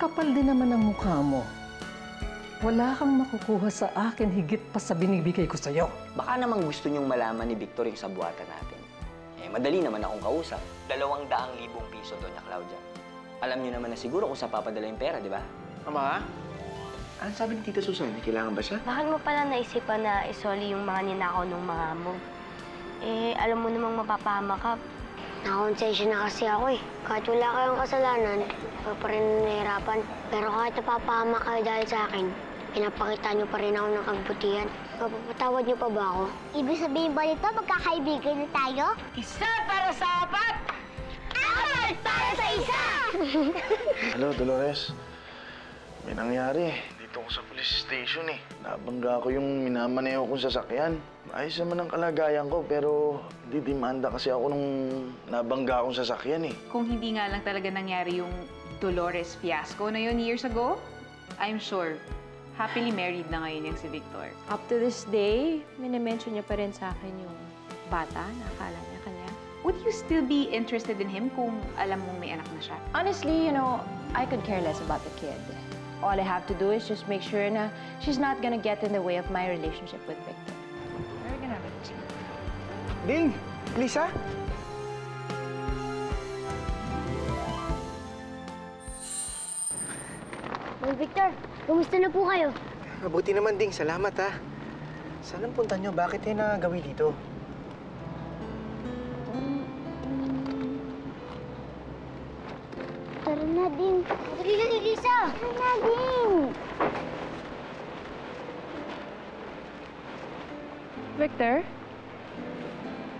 kapal din naman ang mukha mo. Wala kang makukuha sa akin higit pa sa binibigay ko sa'yo. Baka naman gusto niyong malaman ni Victor yung sabuatan natin. Madali naman akong kausap. 200,000 piso, Doña Claudia. Alam niyo naman na siguro kung saan papadala yung pera, di ba? Ama, ano sabi ni Tita Susan? Kailangan ba siya? Bakit mo pala naisipan na isoli yung mga ninakaw ng mga mo? Alam mo namang mapapahama ka. Nakonsensya na kasi ako eh. Kahit wala kayong kasalanan, ako pa rin nahihirapan. Pero kahit napapahama kayo dahil sa akin, pinapakita niyo pa rin ako ng kagbutihan. Mapapatawad niyo pa ba ako? Ibig sabihin ba nito, magkakaibigan na tayo? Isa para sa apat! Apat para sa isa! Hello, Dolores. May nangyari. Dito ako sa police station eh. Nabangga ko yung minamaneho kong sasakyan. Ayos naman ang kalagayan ko, pero didimanda kasi ako nung nabangga akong sasakyan eh. Kung hindi nga lang talaga nangyari yung Dolores fiasco na yun years ago, I'm sure happily married na ngayon yung si Victor. Up to this day, minimension niya pa rin sa akin yung bata na akala niya kanya. Would you still be interested in him kung alam mong may anak na siya? Honestly, I could care less about the kid. All I have to do is just make sure na she's not gonna get in the way of my relationship with Victor. We're gonna have it. Ding! Lisa? Mang Victor, kumusta na po kayo? Mabuti naman, Ding. Salamat, ha. Saan ang punta niyo? Bakit kayo nagawi dito? Tara na din. Dali na, Lisa. Tara na din. Victor?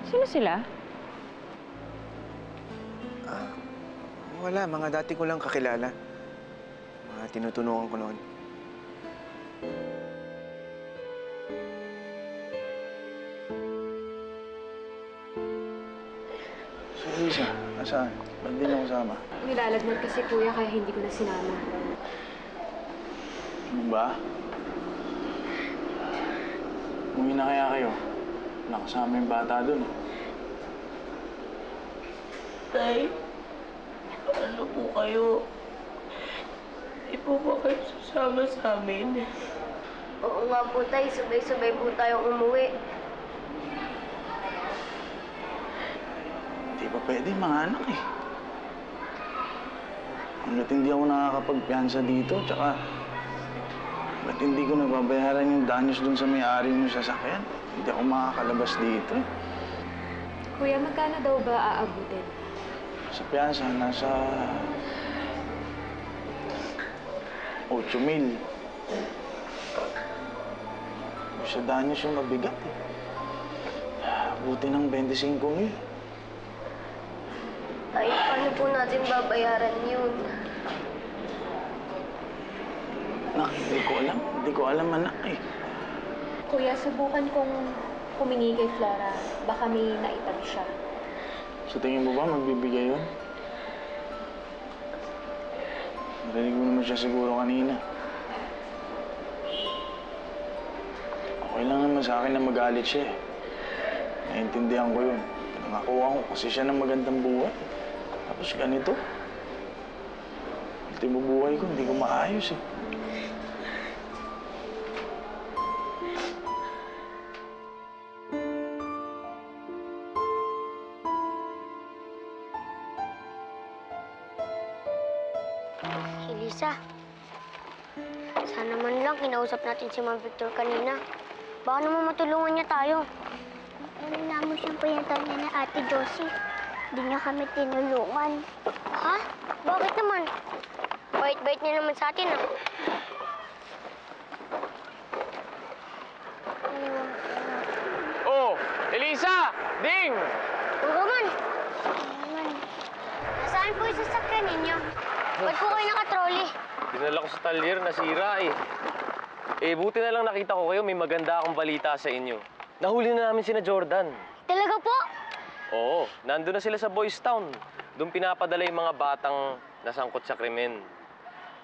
Sino sila? Wala. Mga dati ko lang kakilala. Mga tinutulungan ko noon. So, Lisa, nasaan? Ba't di niyo kasama? Nilalagnat kasi kuya kaya hindi ko na sinama. Ano ba? Umuwi na kaya kayo? Nakasama yung bata dun. Tay, ano po kayo? Di po ba kayo sasama sa amin? Oo nga po, Tay. Sabay-sabay po tayong umuwi. Di ba pwede, mga anak eh. Hanggat hindi ako nakakapagpiyansa dito, tsaka ba't hindi ko nababayaran yung danyos dun sa may-ari ng sasakyan? Hindi ako makakalabas dito. Kuya, magkano daw ba aabutin? Sa piyansa, nasa 8,000. Sa danyos yung mabigat eh. Buti ng 25,000. Tay, paano po natin babayaran yun? Nak, hindi ko alam anak eh. Kuya, subukan kong humingi kay Flora. Baka may naitabi siya. Sa tingin mo ba magbibigay yun? Narinig mo naman siya siguro kanina. Okay lang naman sa akin na magalit siya eh. Naiintindihan ko yun. Nangakuha ko kasi siya ng magandang buhay. Tapos ganito. Ultimo buhay ko, hindi ko maayos eh. Si Lisa, sana man lang kinausap natin si Mang Victor kanina. Baka naman matulungan niya tayo. Wala mo siyang pinuntahan niya na Ate Josie. Hindi niya kami tinulungan. Ha? Bakit naman? Bait-bait niya naman sa atin, ah. Oh! Elisa! Ding! Roman! Nasaan po yung sasakyan ninyo? Ba't po kayo nakatrolley? Dinala ko sa talyer, nasira eh. Buti na lang nakita ko kayo, may maganda akong balita sa inyo. Nahuli na namin sina Jordan. Talaga po? Oo, nandun na sila sa Boys Town. Doon pinapadala yung mga batang nasangkot sa krimen.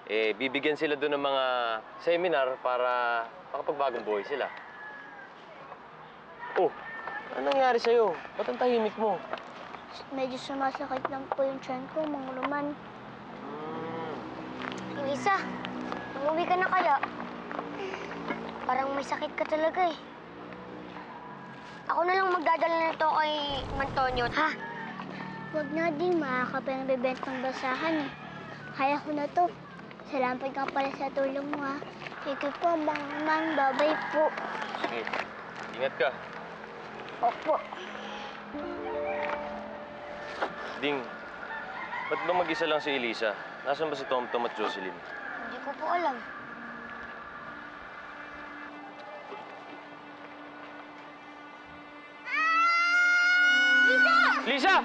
Bibigyan sila doon ng mga seminar para makapagbagong buhay sila. Oh, ano nangyari sa'yo? Ba't ang tahimik mo? Medyo sumasakit lang po yung tiyan ko, Mang Roman. Elisa, umuwi ka na kaya? Parang may sakit ka talaga eh. Ako na lang magdadala nito kay Antonio, ha? Huwag na din, makakapag-bebent ng basahan eh. Kaya ko na to. Salamat ka pala sa tulong mo, ha? Sige po, Mang. Babay po. Sige, ingat ka. Opo. Ding, ba't ba mag-isa lang si Elisa? Nasaan ba si Tom at Jocelyn? Hindi ko po alam. Lisa!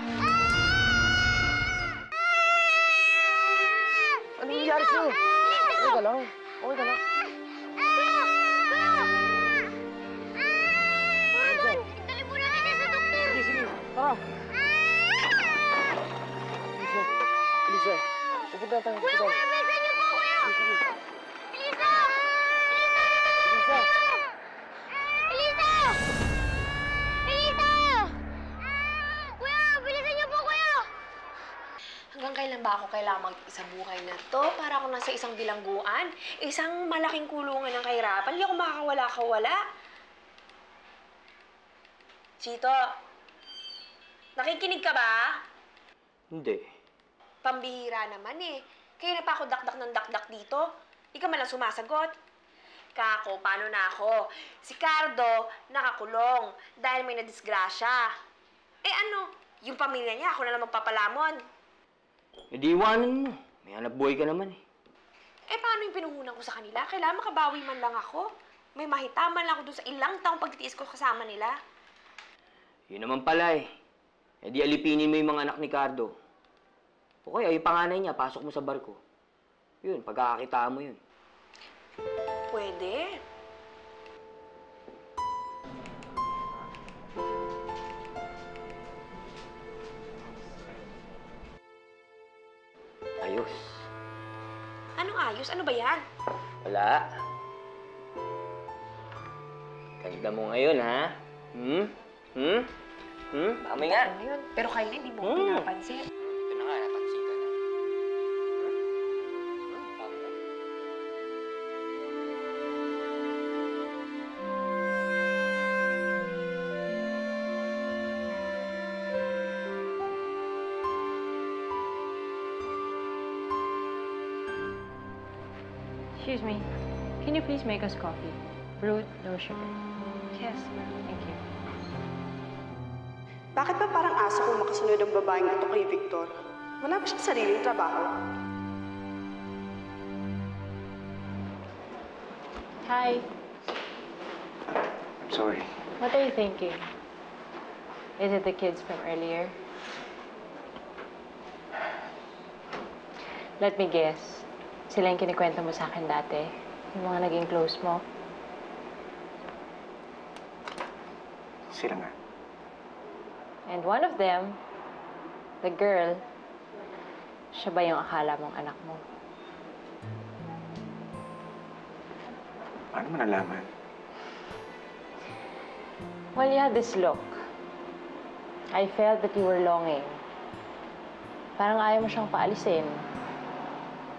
Ano nangyari sa'yo? Okay ka lang. Okay ka lang. Dali mo natin sa doktor! Sige, sige. Tara. Elisa. Elisa. Pupunta tayo. Kuya, kuya, bilisan niyo po, kuya! Sige. Elisa! Elisa. Elisa! Elisa! Kuya, bilisan niyo po, kuya! Hanggang kailan ba ako kailangan mag-isa buhay na to? Para ako nasa isang bilangguan, isang malaking kulungan ng kahirapan. Hindi ako makakawala-kawala. Chito, nakikinig ka ba? Hindi. Pambihira naman eh. Kaya na pa ako dakdak ng dakdak dito. Di ka man lang sumasagot. Kako, paano na ako? Si Cardo, nakakulong dahil may nadisgrasya. Eh ano, yung pamilya niya, ako na lang magpapalamon. E di iwanan mo. May hanap buhay ka naman eh. Eh, paano yung pinuhunan ko sa kanila? Kailangan makabawi man lang ako. May mahita man lang ako dun sa ilang taong pagtitiis ko kasama nila. Yun naman pala eh. E di alipinin mo yung mga anak ni Cardo. O kaya yung panganay niya, pasok mo sa barko. Yun, pagkakakitaan mo yun. Pwede. Ayos. Anong ayos? Ano ba yan? Wala. Ganda mo ngayon, ha? Mami nga. Ano yun? Pero kayo na, hindi mo ko pinapansin. Ito na nga, napansin ka na. Tama. Excuse me. Can you please make us coffee? Brewed, no sugar. Yes, thank you. Bakit ba parang aso kung makasunod ang babaeng ito kay Victor? Wala ba siyang sariling trabaho? Hi. I'm sorry. What are you thinking? Is it the kids from earlier? Let me guess. Sila yung kinikwento mo sa akin dati. Yung mga naging close mo. Sila nga. And one of them, the girl, siya ba yung akala mong anak mo? Paano mo nalaman? Well, you had this look. I felt that you were longing. Parang ayaw mo siyang paalisin.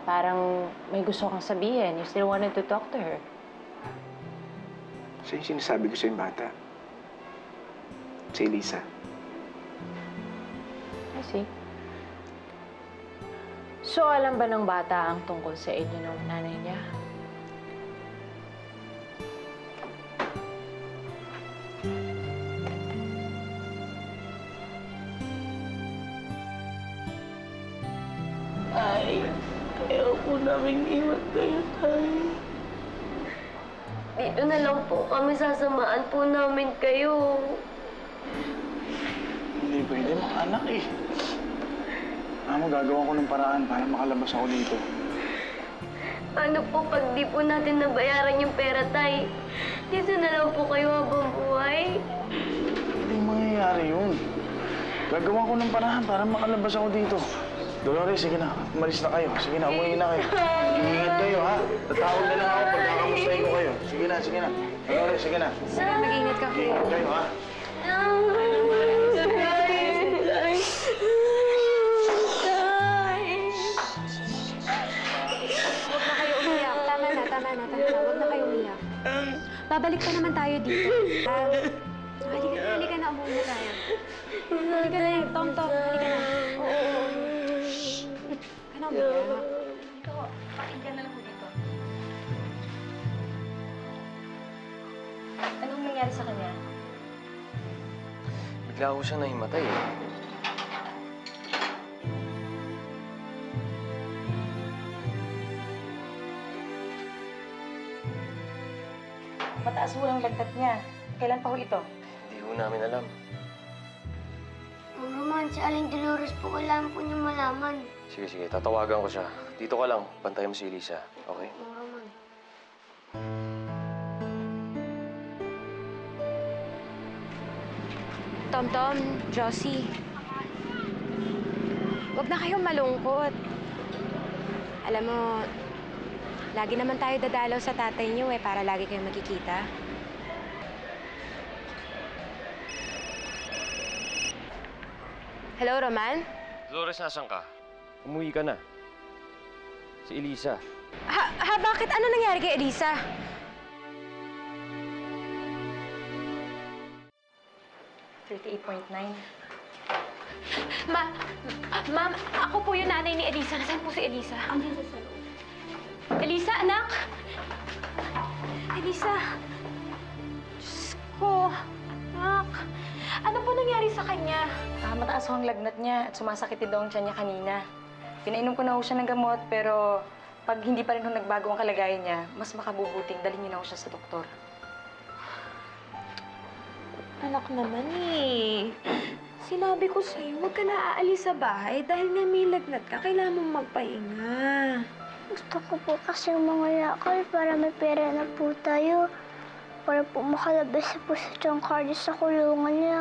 Parang may gusto kang sabihin. You still wanted to talk to her. Siya yung sinasabi ko sa yung bata. Si Elisa. I see. So, alam ba ng bata ang tungkol sa inyo ng nanay niya? Ay, ayaw po namin iwan kayo, Tay. Dito na lang po kami, sasamaan po namin kayo. Hindi pwede, mga anak eh. Amo, gagawa ko ng paraan para makalabas ako dito. Ano po pag di po natin nabayaran yung pera, Tay? Dito na lang po kayo habang buhay. Hindi mangyayari yun. Gagawa ko ng paraan para makalabas ako dito. Dolores, sige na. Umalis na kayo. Sige na, umuwi na kayo. Ingat kayo, ha? Tatawag na lang ako pag kakamustahin ko kayo. Sige na. Dolores, sige na. Sige, mag-ingat ka, kuya. Ingat kayo, ha? Babalik pa naman tayo dito. Halika na, umuwi na tayo. Halika na, Tom, halika na. Oo. Shhh! Halika na, umuwi na. Ito, pakinggan na lang mo dito. Anong nangyari sa kanya? Bigla ako siya nahimatay eh. Mataas ho ang lagdat niya. Kailan pa ho ito? Hindi ho namin alam. Ma'am Roman, si Aling Dolores po kailangan po niya malaman. Sige, tatawagan ko siya. Dito ka lang, bantayan mo si Elisa, okay? Ma'am Roman. Tom, Josie. Huwag na kayong malungkot. Alam mo, lagi naman tayo dadalaw sa tatay niyo para lagi kayong magkikita. Hello, Roman? Dolores, nasan ka? Umuwi ka na. Si Elisa. Bakit? Ano nangyari kay Elisa? Ma'am, ako po yung nanay ni Elisa. Nasaan po si Elisa? Andito sa loob. Elisa, anak! Elisa! Diyos ko! Anak! Ano po nangyari sa kanya? Mataas ho ang lagnat niya at sumasakit din daw ang tiyan niya kanina. Pinainom ko na ho siya ng gamot, pero pag hindi pa rin ho nagbago ang kalagayan niya, mas makabubuting dalhin niyo na ho siya sa doktor. Anak naman eh. Sinabi ko sa'yo, huwag ka na aalis sa bahay dahil nga may lagnat ka. Kailangan mong magpahinga. Gusto ko po kasi mga lakal para may pera na po tayo. Para po makalabas po sa John Carlos sa kulungan niya.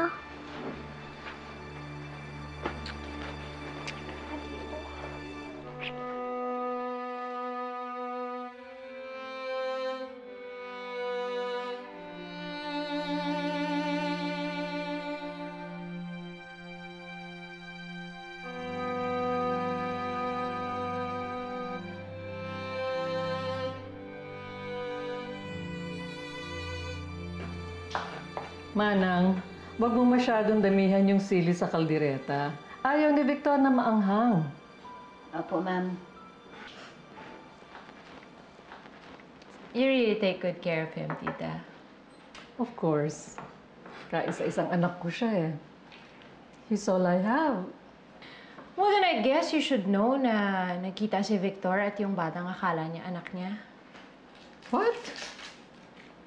Manang, wag mo masyadong damihan yung sili sa kaldereta. Ayaw ni Victor na maanghang. Opo, ma'am. You really take good care of him, Tita. Of course. Kaisa-isang anak ko siya eh. He's all I have. Well, then I guess you should know na nakita si Victor at yung batang akala niya anak niya. What?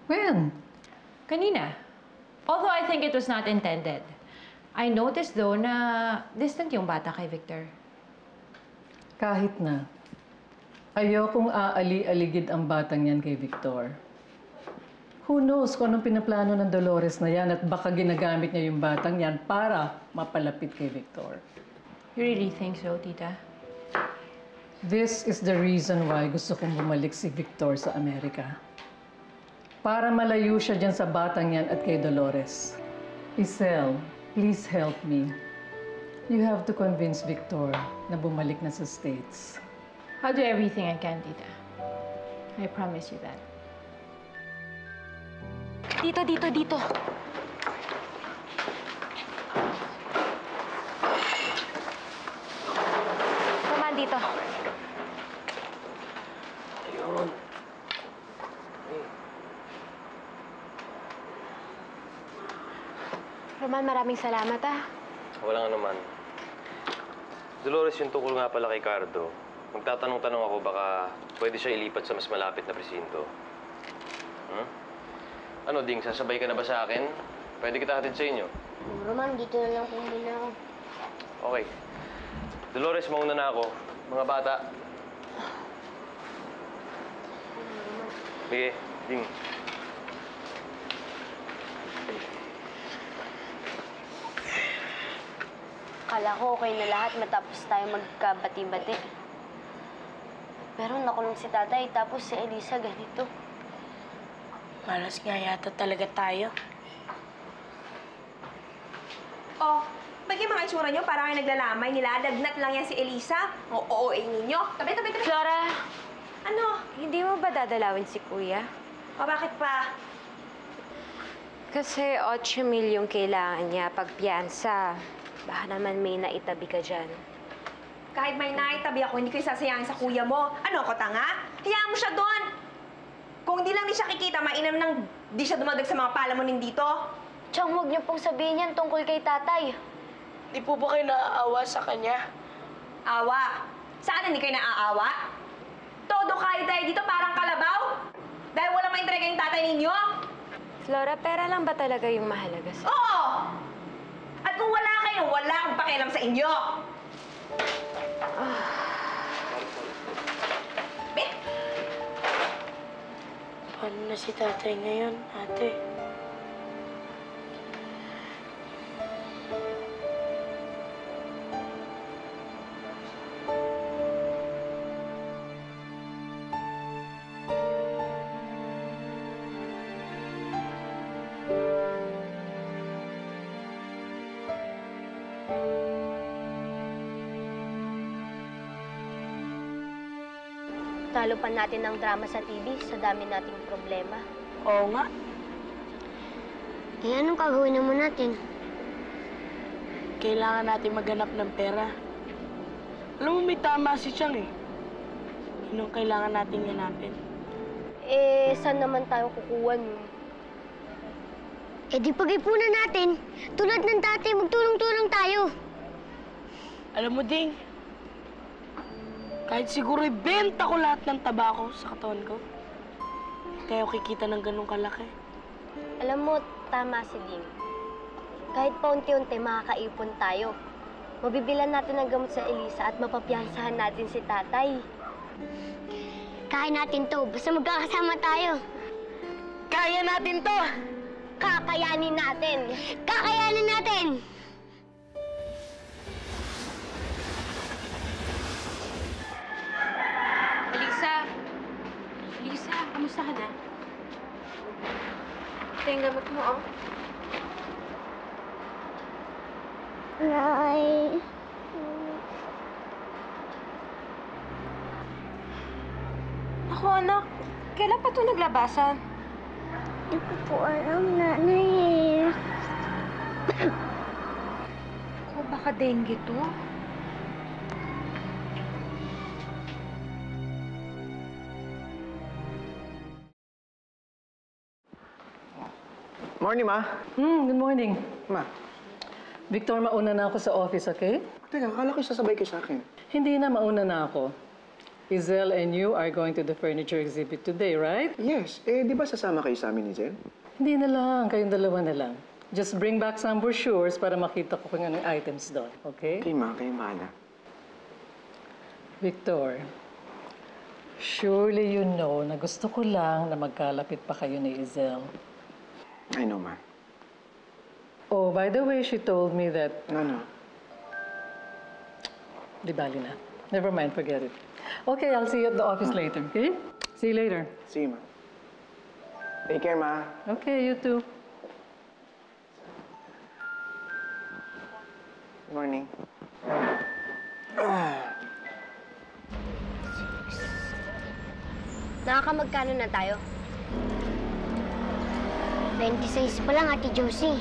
When? Kanina. Although I think it was not intended. I noticed though na distant yung bata kay Victor. Kahit na. Ayokong aali-aligid ang batang yan kay Victor. Who knows kung anong pinaplano ng Dolores na yan at baka ginagamit niya yung batang yan para mapalapit kay Victor. You really think so, Tita? This is the reason why gusto kong bumalik si Victor sa Amerika. Para malayo siya dyan sa batang yan at kay Dolores. Isel, please help me. You have to convince Victor na bumalik na sa States. I'll do everything I can, Tita. I promise you that. Dito. Roman, dito. Ayun. Roman, maraming salamat Walang anuman. Dolores, yung tungkol nga pala kay Cardo. Magtatanong-tanong ako baka pwede siya ilipat sa mas malapit na presinto. Ano, Ding? Sasabay ka na ba sa akin? Pwede kita hatid sa inyo. Roman, dito na lang po muna ako. Okay. Dolores, mauna na ako. Mga bata. Sige, Ding. Akala ko okay na lahat matapos tayo magkabati-bati. Pero nakulong si tatay tapos si Elisa ganito. Malas nga yata talaga tayo. Oh, ba't yung mga itsura nyo? Parang kayo naglalamay. Nilalagnat lang yan si Elisa. Oo, ninyo. Tabi. Flora, Ano? hindi mo ba dadalawin si Kuya? O, bakit pa? Kasi 8,000,000 yung kailangan niya pag piyansa. Baka naman may naitabi ka dyan. Kahit may naitabi ako, hindi ko isasayangin sa kuya mo. Ano ko, tanga? Hayaan mo siya doon! Kung di lang di siya kikita, mainam nang di siya dumadag sa mga palamunin dito. Chang, huwag niyo pong sabihin yan tungkol kay tatay. Di po ba kayo naaawa sa kanya? Awa? Saan hindi kayo naaawa? Todo kayo tayo dito parang kalabaw? Dahil wala maintriga yung tatay ninyo? Flora, pera lang ba talaga yung mahalaga sa... Oo! At kung wala kayo, wala akong pakialam sa inyo! Bet! Paano na si tatay ngayon, ate? Talo pa natin ng drama sa TV sa dami nating problema. Oo nga. Eh, anong gagawin naman natin? Kailangan natin maghanap ng pera. Alam mo, may tama si Chang eh. Anong kailangan natin hanapin? Eh, saan naman tayo kukuha nun? Eh, di pag-ipunan natin. Tulad ng dati, magtulong-tulong tayo. Alam mo, Ding, kahit siguro ibenta ko lahat ng tabako sa katawan ko, kaya ako kikita ng ganun kalaki. Alam mo, tama si Ding. Kahit paunti-unti makakaipon tayo. Mabibilan natin ng gamot sa Elisa at mapapiyansahan natin si tatay. Kaya natin to, basta magkakasama tayo. Kaya natin to! Kakayanin natin! Kakayanin natin! Elisa, kamusta ka na? Ito yung gamot mo, oh. Nay. Ako, anak. Kailan pa ito naglabasan? Hindi ko po alam, nanay eh. Ako, baka dengue to. Morning, Ma. Good morning. Ma. Victor, mauna na ako sa office, okay? Teka, akala ko sasabay kayo sa akin. Hindi na, mauna na ako. Izel and you are going to the furniture exhibit today, right? Yes. Eh, di ba sasama kayo sa amin ni Zen? Hindi na lang, kayong dalawa na lang. Just bring back some brochures para makita ko kung anong items doon, okay? Okay, Ma. Kayo bahala. Victor, surely you know na gusto ko lang na magkalapit pa kayo ni Izel. I know, Ma. Oh, by the way, she told me that... No. Di bali na. Never mind, forget it. Okay, I'll see you at the office later, okay? See you later. See you, Ma. Take care, Ma. Okay, you too. Good morning. Nakakamagkano na tayo? 26 pa lang, Ate Josie.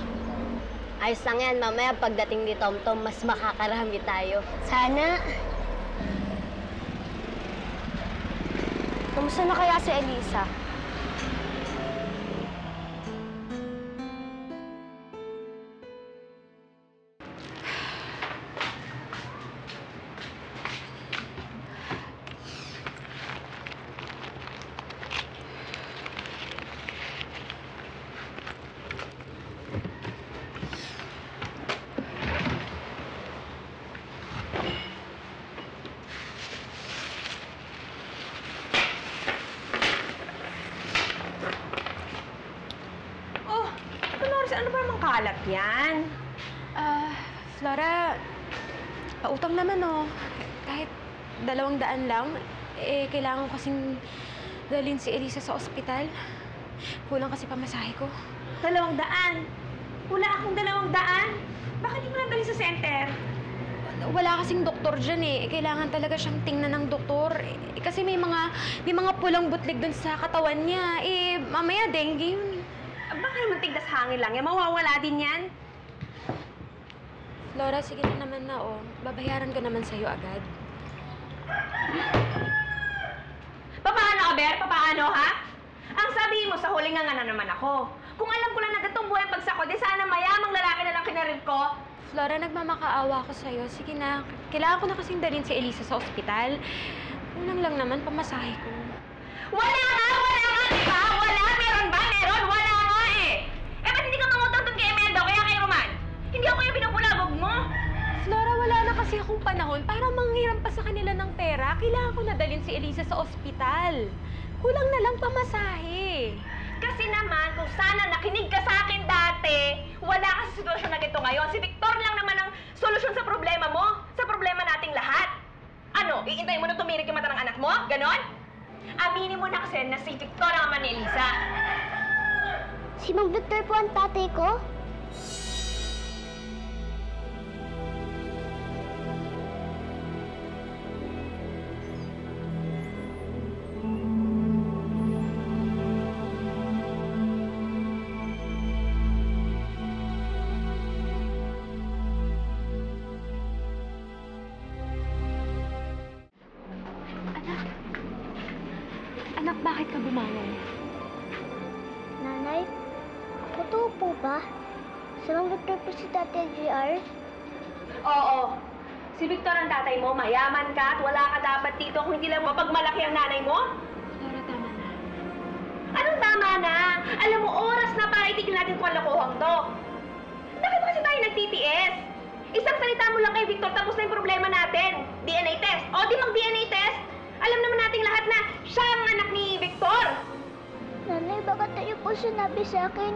Ayos lang yan. Mamaya pagdating ni Tom-Tom, mas makakarami tayo. Sana. Kamusta na kaya si Elisa? Ano ba namang kalat yan? Flora, pautang naman, oh. Kahit 200 lang, eh, kailangan ko kasing dalhin si Elisa sa ospital. Kulang kasi pamasahe ko. 200? Wala akong 200. Bakit di mo lang dalhin sa center? Wala kasing doktor dyan, eh. Kailangan talaga siyang tingnan ng doktor. Eh, kasi may mga pulang butlig dun sa katawan niya. Eh, mamaya dengue yun. Baka yung tigdas hangin lang yan. Mawawala din yan. Flora, sige na naman na, oh. Babayaran ko naman sa'yo agad. Paano, Aber? Paano, ha? Ang sabihin mo, sa huli nga na naman ako. Kung alam ko lang na gatong buhay pagsako, di sana mayamang lalaki na lang kinarin ko. Flora, nagmamakaawa ako sa'yo. Sige na. Kailangan ko na kasing dalhin si Elisa sa ospital. Unang lang naman, pamasahe ko. Wala nga, di ba? Wala, meron ba? Meron, wala nga eh. Eh, ba't hindi ka mangutang dun kay Imelda o kaya kay Roman? Hindi ako yung pinapulabog mo. Flora, wala na kasi akong panahon para manghiram pa sa kanila ng pera. Kailangan ko na dalhin si Elisa sa ospital. Kulang na lang pamasahe. Kasi naman, kung sana nakinig ka sa akin dati, wala ka sa sitwasyon na gito ngayon. Si Victor lang naman ang solusyon sa problema mo, sa problema nating lahat. Ano, iintay mo na tumirik yung mata ng anak mo? Ganon? Aminin mo na kasi na si Victor ang ama ni Elisa. Si Mang Victor po ang tatay ko? Anak, bakit ka bumangon? Nanay, totoo po ba? Si Mang Victor po si Tatay JR? Oo. Si Victor ang tatay mo, mayaman ka at wala ka dapat dito kung hindi lang mapagmalaki ang nanay mo. Flora, tama na. Anong tama na? Alam mo, oras na para itigil natin kung kalokohang to. Bakit ba kasi tayo nagtitiis? Isang salita mo lang kay Victor, tapos na yung problema natin. DNA test. O, di mag-DNA test. Alam naman nating lahat na siya ang anak ni Victor. Nanay, bakit tayo po sinabi sa akin?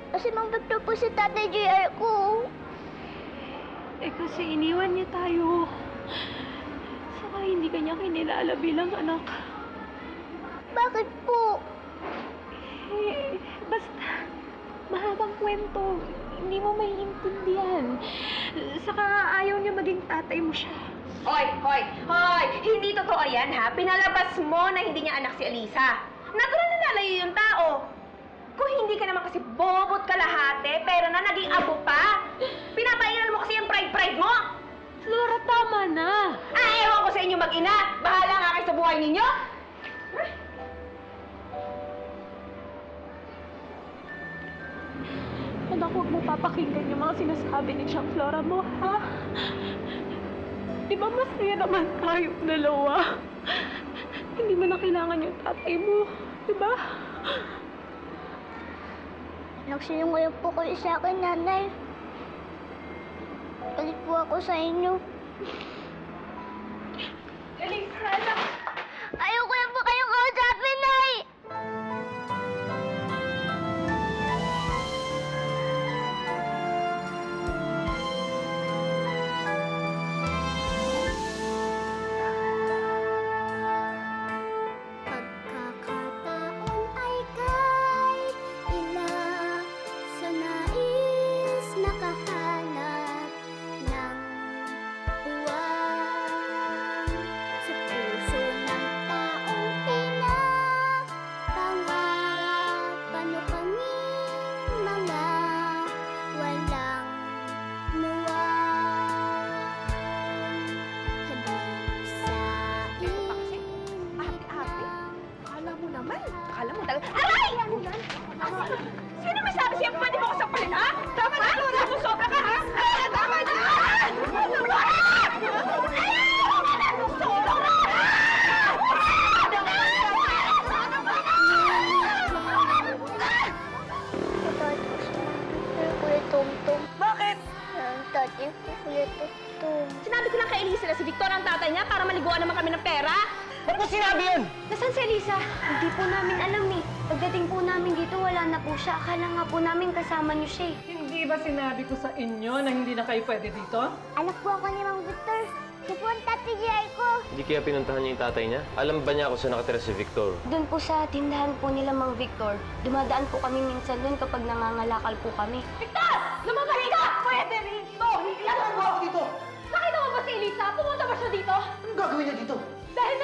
Kasi Mang Victor po si Tatay JR ko. Eh kasi iniwan niya tayo. Saka hindi kanya kinilala bilang anak. Bakit po? Eh, basta mahabang kwento. Hindi mo maiintindihan. Saka ayaw niya maging tatay mo siya. Hoy! Hindi totoo yan, ha? Pinalabas mo na hindi niya anak si Elisa. Natural na nalayo yung tao. Kung hindi ka naman kasi bobot kalahati, pero na naging abo pa. Pinapairal mo kasi yung pride mo. Flora, tama na. Ewan ko sa inyo mag-ina. Bahala nga kayo sa buhay ninyo. Anak, huwag mo papakinggan yung mga sinasabi ni Chang Flora mo, ha? Di ba masaya naman tayong dalawa? Hindi mo na kailangan yung tatay mo, di ba? Nagsinungaling po kayo sa akin, Nanay. Galit po ako sa inyo. Elisa, anak! Ayoko na po kayong kausapin, Nay! Pagkakataon ay kay ila sa nais makahanap ng buwan sa puso ng taong pinapangarap. Ano kaming mga walang muwan. Halik sa Ate. Akala mo naman. Akala mo talaga. Aray! Sino may sabi siya? Pwede mo ko sampalin, ha? Tama na! Sobra ka, ha? Tama na! Kuya Tumtum. Bakit? Tatay ko, Kuya Tumtum. Sinabi ko lang kay Elisa na si Victor ang tatay niya para maliguan naman kami ng pera. Ba't mo sinabi yun? Nasaan si Elisa? Hindi po namin alam eh. Pagdating po namin dito, wala na po siya. Akala nga po namin kasama niyo siya eh. Hindi ba sinabi ko sa inyo na hindi na kayo pwede dito? Anak po ako ni Mang Victor. Si po ang Tatay JR ko. Hindi kaya pinuntahan niya yung tatay niya? Alam ba niya kung saan nakatira si Victor? Doon po sa tindahan po nila Mang Victor, dumadaan po kami minsan doon kapag nangangalakal po kami. Victor! Lumabas ka! Pwede rito! Hindi ako dito! Nakita mo ba si Elisa? Pumunta ba siya dito? Anong gagawin niya dito? Dahil